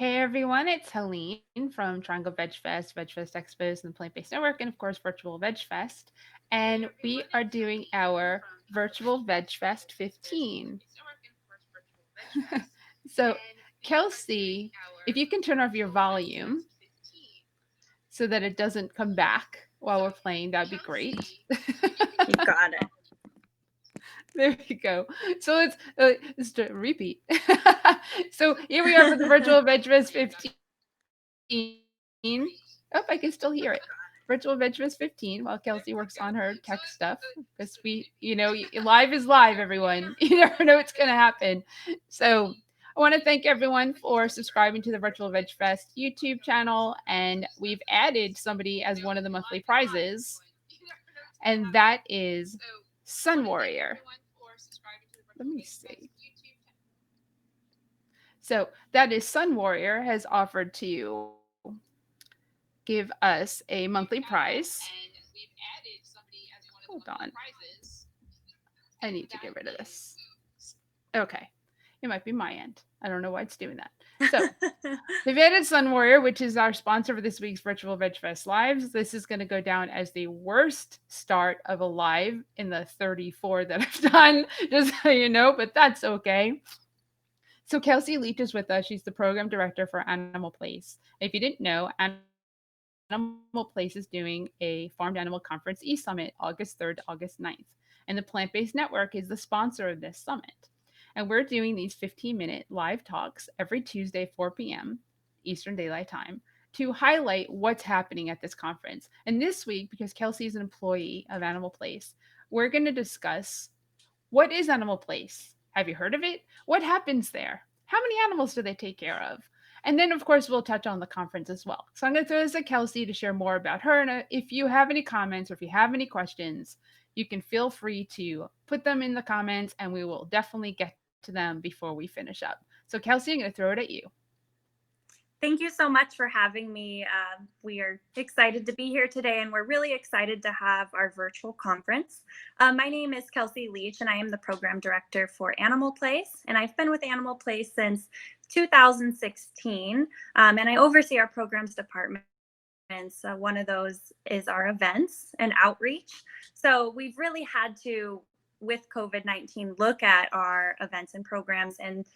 Hey everyone, it's Helene from Triangle Veg Fest Expos, and the Plant Based Network, and of course, Virtual Veg Fest. And we are doing our Virtual Veg Fest 15. So, Kelsey, if you can turn off your volume so that it doesn't come back while we're playing, that'd be great. You got it. There you go. So let's do a repeat. So here we are for the Virtual Veg Fest 15. Oh, I can still hear it. Virtual Veg Fest 15 while Kelsey works on her tech stuff because live is live, everyone. You never know what's going to happen. So I want to thank everyone for subscribing to the Virtual Veg Fest YouTube channel. And we've added somebody as one of the monthly prizes, and that is Sun Warrior. Let me see. So that is Sun Warrior has offered to give us a monthly prize. Hold on. I need to get rid of this. Okay. It might be my end. I don't know why it's doing that. So they've added Sun Warrior, which is our sponsor for this week's Virtual Veg Fest Lives. This is going to go down as the worst start of a live in the 34 that I've done, just so you know, but that's okay. So Kelcie Leach is with us. She's the program director for Animal Place. If you didn't know, Animal Place is doing a Farmed Animal Conference e-summit August 3rd to August 9th. And the Plant-Based Network is the sponsor of this summit. And we're doing these 15-minute live talks every Tuesday, 4 p.m. Eastern Daylight Time to highlight what's happening at this conference. And this week, because Kelsey is an employee of Animal Place, we're going to discuss what is Animal Place? Have you heard of it? What happens there? How many animals do they take care of? And then, of course, we'll touch on the conference as well. So I'm going to throw this at Kelsey to share more about her. And if you have any comments or if you have any questions, you can feel free to put them in the comments and we will definitely get to them before we finish up. So, Kelsey, I'm going to throw it at you. Thank you so much for having me. We are excited to be here today, and we're really excited to have our virtual conference. My name is Kelcie Leach, and I am the program director for Animal Place, and I've been with Animal Place since 2016, and I oversee our programs department. So one of those is our events and outreach. So we've really had to, with COVID-19, look at our events and programs and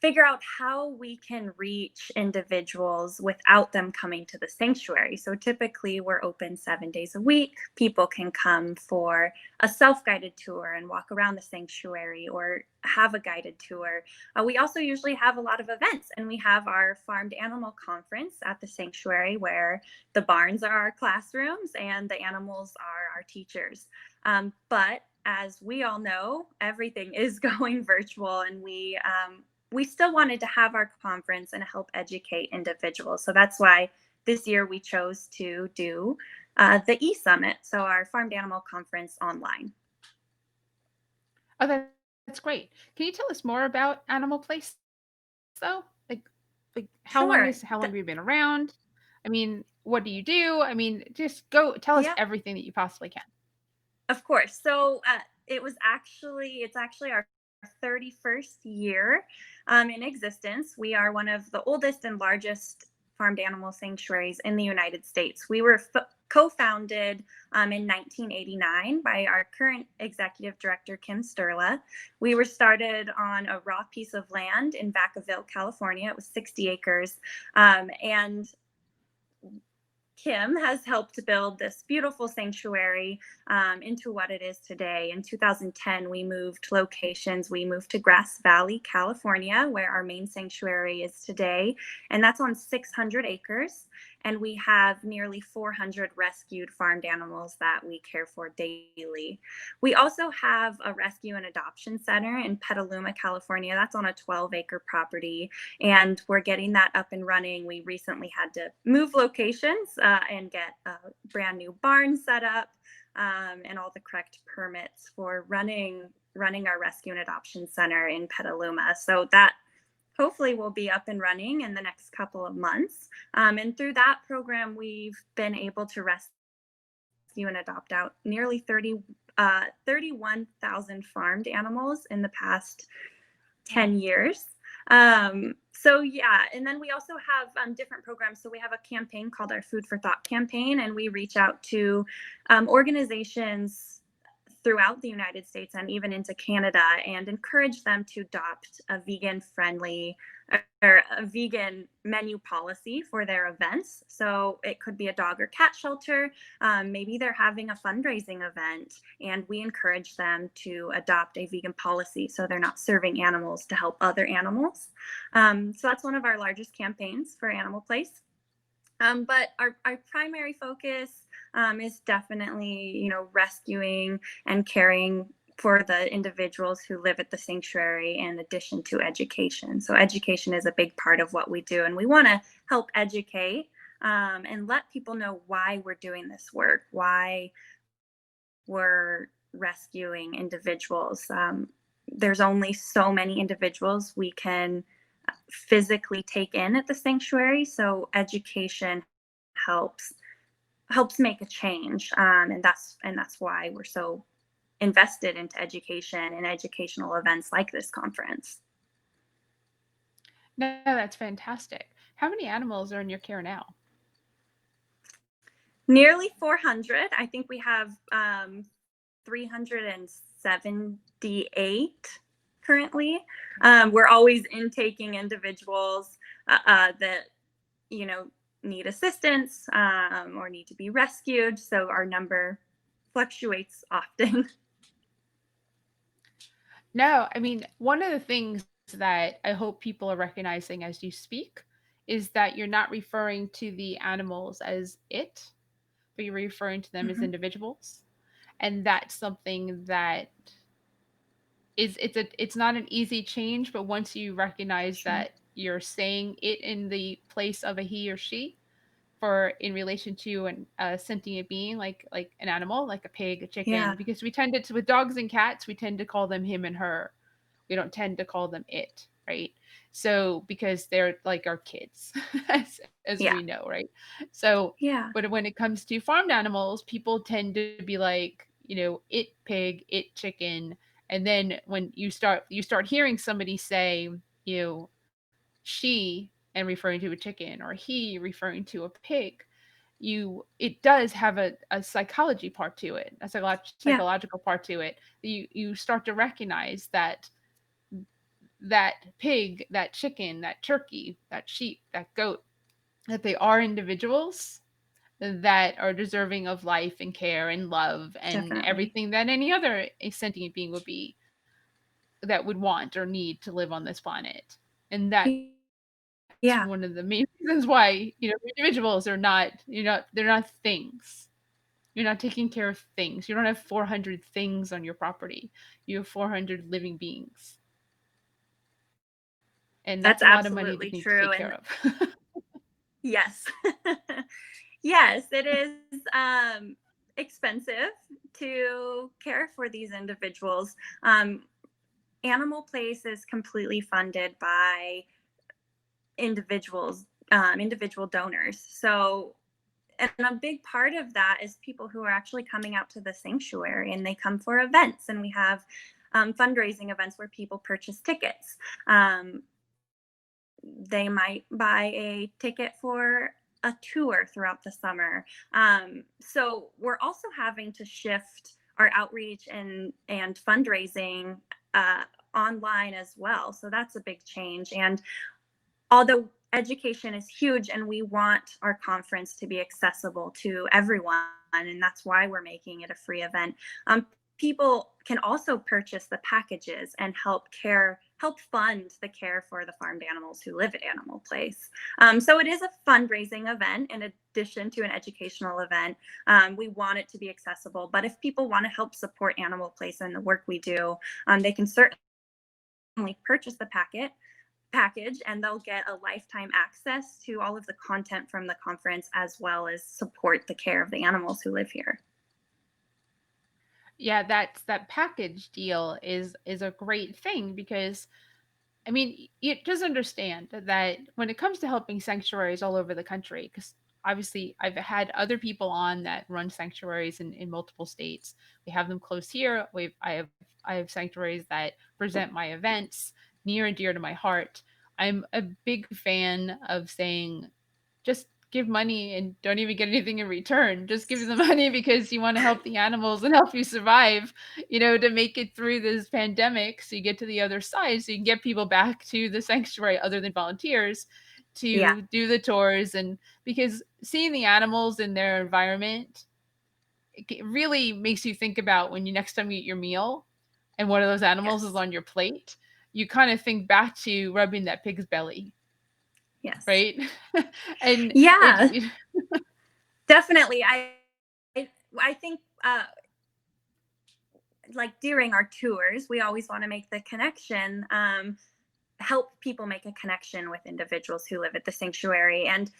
figure out how we can reach individuals without them coming to the sanctuary. So typically we're open 7 days a week. People can come for a self-guided tour and walk around the sanctuary or have a guided tour. We also usually have a lot of events, and we have our Farmed Animal Conference at the sanctuary where the barns are our classrooms and the animals are our teachers. But as we all know, everything is going virtual, and we still wanted to have our conference and help educate individuals. So that's why this year we chose to do the e-summit, so our Farmed Animal Conference online. Oh, that's great. Can you tell us more about Animal Place, though? How long have you Sure. been around? I mean, what do you do? I mean, just go tell us Yeah, everything that you possibly can. of course. So it's actually our 31st year in existence. We are one of the oldest and largest farmed animal sanctuaries in the United States. We were co-founded in 1989 by our current executive director, Kim Sturla. We were started on a raw piece of land in Vacaville, California. It was 60 acres. And Kim has helped build this beautiful sanctuary into what it is today. In 2010, we moved locations. We moved to Grass Valley, California, where our main sanctuary is today. And that's on 600 acres. And we have nearly 400 rescued farmed animals that we care for daily. We also have a rescue and adoption center in Petaluma, California. That's on a 12-acre property, and we're getting that up and running. We recently had to move locations and get a brand new barn set up and all the correct permits for running our rescue and adoption center in Petaluma. So that hopefully will be up and running in the next couple of months. And through that program, we've been able to rescue and adopt out nearly 31,000 farmed animals in the past 10 years. So yeah, and then we also have different programs. So we have a campaign called our Food for Thought campaign, and we reach out to organizations throughout the United States and even into Canada and encourage them to adopt a vegan friendly or a vegan menu policy for their events. So it could be a dog or cat shelter. Maybe they're having a fundraising event, and we encourage them to adopt a vegan policy so they're not serving animals to help other animals. So that's one of our largest campaigns for Animal Place. But our primary focus is definitely, rescuing and caring for the individuals who live at the sanctuary in addition to education. So education is a big part of what we do, and we want to help educate and let people know why we're doing this work, why we're rescuing individuals. There's only so many individuals we can physically take in at the sanctuary, so education helps make a change, and that's why we're so invested into education and educational events like this conference. No, that's fantastic. How many animals are in your care now? Nearly 400. I think we have 378 currently. We're always intaking individuals that you know need assistance or need to be rescued. So our number fluctuates often. No, I mean, one of the things that I hope people are recognizing as you speak is that you're not referring to the animals as it, but you're referring to them as Mhm. individuals. And that's something that it's not an easy change, but once you recognize Sure. that you're saying it in the place of a he or she, for in relation to a sentient being like an animal, like a pig, a chicken, Yeah. because we tend to with dogs and cats, we tend to call them him and her. We don't tend to call them it, right? So because they're like our kids, as Yeah. we know, right? So, Yeah. but when it comes to farmed animals, people tend to be like, it pig, it chicken, and then when you start hearing somebody say, you know, she and referring to a chicken or he referring to a pig, it does have a psychology part to it, a Yeah. psychological part to it. You start to recognize that that pig, that chicken, that turkey, that sheep, that goat, that they are individuals that are deserving of life and care and love and Definitely. everything that any other sentient being would be, that would want or need to live on this planet. And that's Yeah. one of the main reasons why, individuals are not, they're not things. You're not taking care of things. You don't have 400 things on your property. You have 400 living beings. And That's that's a lot of money to absolutely need to true. take And care of. yes. Yes, it is expensive to care for these individuals. Animal Place is completely funded by individuals, individual donors. So, and a big part of that is people who are actually coming out to the sanctuary, and they come for events, and we have fundraising events where people purchase tickets. Um, they might buy a ticket for a tour throughout the summer. So we're also having to shift our outreach and fundraising online as well. So that's a big change. And although education is huge and we want our conference to be accessible to everyone, and that's why we're making it a free event, people can also purchase the packages and help fund the care for the farmed animals who live at Animal Place. So it is a fundraising event in addition to an educational event. We want it to be accessible, but if people want to help support Animal Place and the work we do, they can certainly purchase the package, and they'll get a lifetime access to all of the content from the conference as well as support the care of the animals who live here. Yeah, that package deal is a great thing because I mean, you just understand that when it comes to helping sanctuaries all over the country, because obviously I've had other people on that run sanctuaries in multiple states. We have them close here. I have sanctuaries that present my events near and dear to my heart. I'm a big fan of saying, just give money and don't even get anything in return. Just give the money because you want to help the animals and help you survive, to make it through this pandemic. So you get to the other side, so you can get people back to the sanctuary other than volunteers Yeah. to do the tours. And because seeing the animals in their environment, it really makes you think about when you next time you eat your meal and one of those animals is Yes. on your plate, you kind of think back to rubbing that pig's belly, Yes. right? And Yeah, it definitely. I think like during our tours, we always want to make the connection, help people make a connection with individuals who live at the sanctuary, and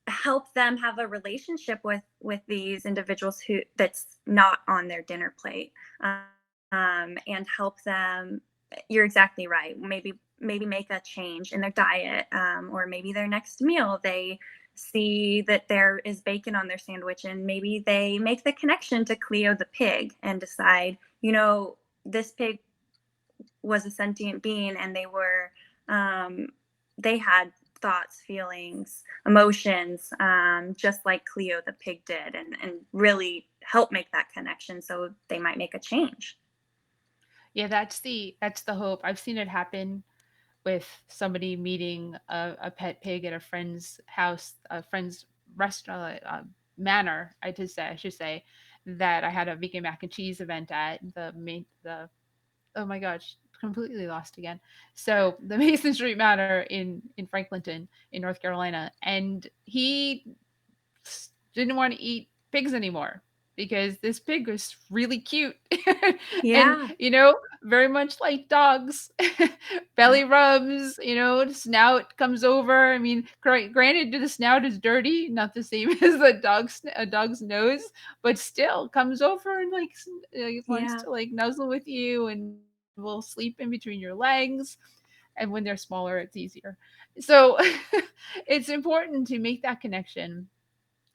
help them have a relationship with these individuals who that's not on their dinner plate, and help them. You're exactly right. Maybe make a change in their diet, or maybe their next meal they see that there is bacon on their sandwich, and maybe they make the connection to Cleo the pig and decide, this pig was a sentient being, and um, they had thoughts, feelings, emotions, just like Cleo the pig did, and really help make that connection so they might make a change. yeah, that's the hope. I've seen it happen with somebody meeting a pet pig at a friend's house, a friend's restaurant, manor. I should say that I had a vegan mac and cheese event at the oh my gosh, completely lost again. So the Mason Street Manor in Franklinton in North Carolina, and he didn't want to eat pigs anymore because this pig was really cute and Yeah. very much like dogs. Yeah. Belly rubs, snout comes over. I mean, granted, the snout is dirty, not the same as a dog's nose, but still comes over and wants Yeah. to nuzzle with you and will sleep in between your legs. And when they're smaller, it's easier. So it's important to make that connection.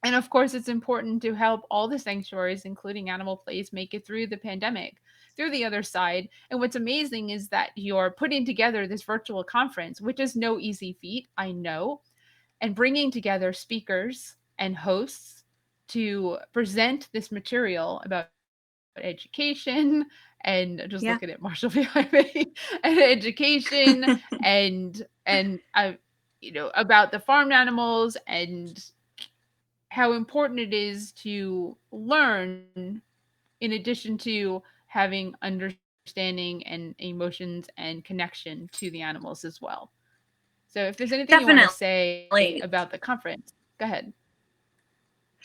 And of course, it's important to help all the sanctuaries, including Animal Place, make it through the pandemic, through the other side. And what's amazing is that you're putting together this virtual conference, which is no easy feat, I know, and bringing together speakers and hosts to present this material about education and just looking at Yeah. Marshall behind me and education and about the farmed animals and how important it is to learn in addition to having understanding and emotions and connection to the animals as well. So if there's anything you want to say about the conference, go ahead.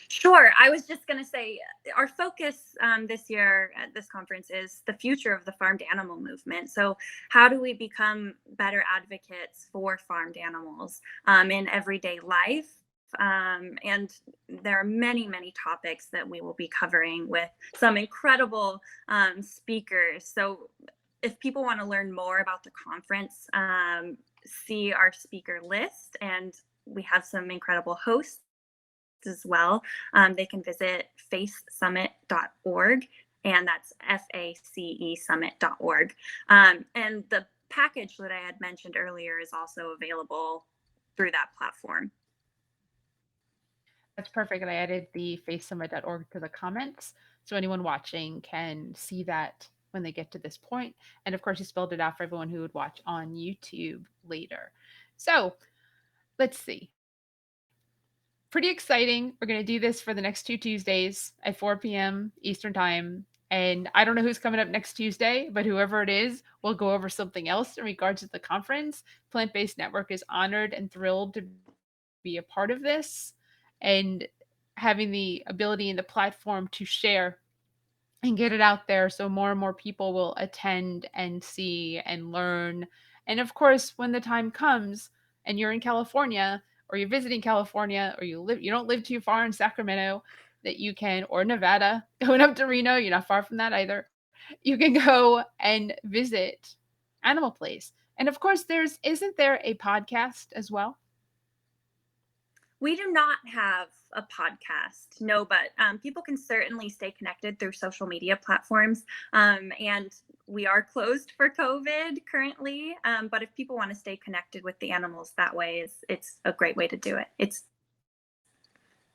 Sure. I was just going to say our focus this year at this conference is the future of the farmed animal movement. So, how do we become better advocates for farmed animals in everyday life? And there are many, many topics that we will be covering with some incredible speakers. So, if people want to learn more about the conference, see our speaker list, and we have some incredible hosts as well. They can visit facesummit.org, and that's FACE summit.org. And the package that I had mentioned earlier is also available through that platform. That's perfect. And I added the facesummit.org to the comments. So anyone watching can see that when they get to this point. And of course, you spelled it out for everyone who would watch on YouTube later. So let's see. Pretty exciting. We're going to do this for the next 2 Tuesdays at 4 p.m. Eastern Time. And I don't know who's coming up next Tuesday, but whoever it is, we'll go over something else in regards to the conference. Plant Based Network is honored and thrilled to be a part of this and having the ability and the platform to share and get it out there so more and more people will attend and see and learn. And of course, when the time comes and you're in California or you're visiting California or you don't live too far in Sacramento that you can or Nevada, going up to Reno, you're not far from that either. You can go and visit Animal Place. And of course isn't there a podcast as well? We do not have a podcast, no, but people can certainly stay connected through social media platforms. And we are closed for COVID currently, but if people want to stay connected with the animals that way, it's a great way to do it. It's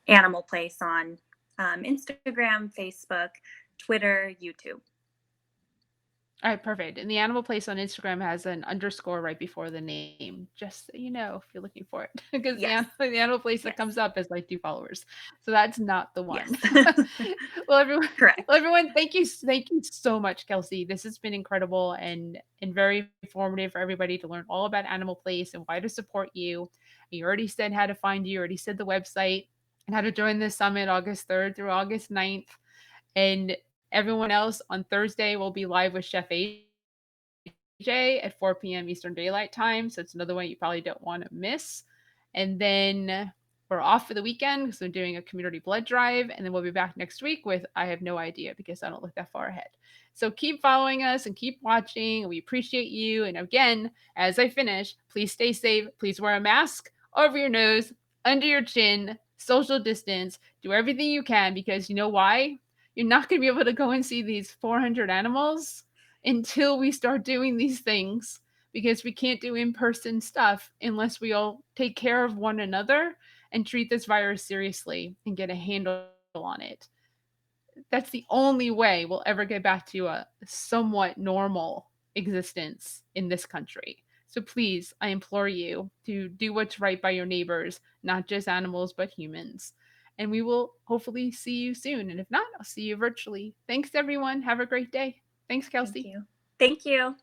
Animal Place on Instagram, Facebook, Twitter, YouTube. All right, perfect. And the Animal Place on Instagram has an underscore right before the name, just so you know if you're looking for it, because Yes, the Animal Place that yes, comes up is like 2 followers, so that's not the yes. one. well, everyone, well, Correct. everyone, thank you so much, Kelcie. This has been incredible and very informative for everybody to learn all about Animal Place and why to support you. You already said how to find you. You already said the website and how to join the summit August 3rd through August 9th. And everyone else on Thursday will be live with Chef AJ at 4 p.m. Eastern Daylight Time. So it's another one you probably don't want to miss. And then we're off for the weekend because I'm doing a community blood drive. And then we'll be back next week with I have no idea because I don't look that far ahead. So keep following us and keep watching. We appreciate you. And again, as I finish, please stay safe. Please wear a mask over your nose, under your chin, social distance, do everything you can because you know why? You're not going to be able to go and see these 400 animals until we start doing these things because we can't do in person stuff unless we all take care of one another and treat this virus seriously and get a handle on it. That's the only way we'll ever get back to a somewhat normal existence in this country. So please, I implore you to do what's right by your neighbors, not just animals, but humans. And we will hopefully see you soon. And if not, I'll see you virtually. Thanks, everyone. Have a great day. Thanks, Thank Kelcie. you. Thank you.